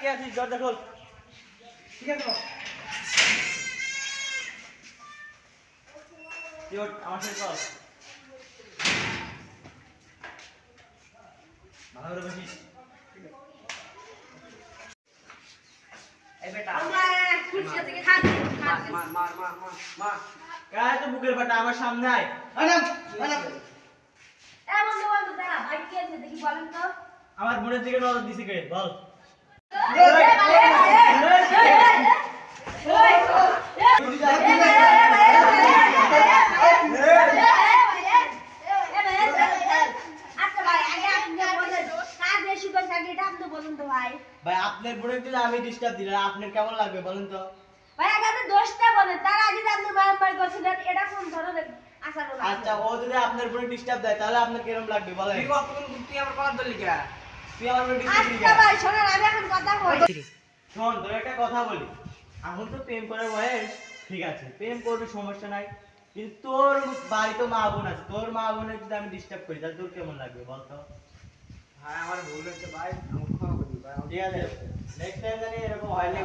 আটকে আছিস দরজা খোল। ঠিক আছে তুই ওঠ, আমার সাথে চল। ভালো করে বসিস। এই বেটা খুশি থেকে খাট মার মার মার মার মার গায়ে তো বুকের বাটা আমার সামনে আয়। আনাম আনাম এ বন্ধু বন্ধু দাঁড়া ভাই কি আছে দেখি বলেন তো আমার বোনের দিকে নজর দিছি কে বল। ভাই আপনার বোনের দিকে আমি ডিস্টার্ব দিলাম, আপনার কেমন লাগবে বলেন তো? আচ্ছা ও যদি আপনার বোনের ডিস্টার্ব দেয় তাহলে আপনার কিরকম লাগবে বলেন? তুই কতক্ষণ তুই আমার কলার ধরলি কে তুই আমার বোনের ডিস্টার্ব দিবি কেন? শোন তোর একটা কথা বলি, এখন তো প্রেম করার বয়স, ঠিক আছে প্রেম করবি সমস্যা নাই, কিন্তু তোর বাড়ি তো মা বোন আছে, তোর মা বোনের যদি আমি ডিস্টার্ব করি তাহলে তোর কেমন লাগবে বলতো? ভাই আমার ভুল হয়েছে ভাই আমার ক্ষমা করে দিন ভাই ঠিক আছে নেক্সট টাইম জানি এরকম হয় না।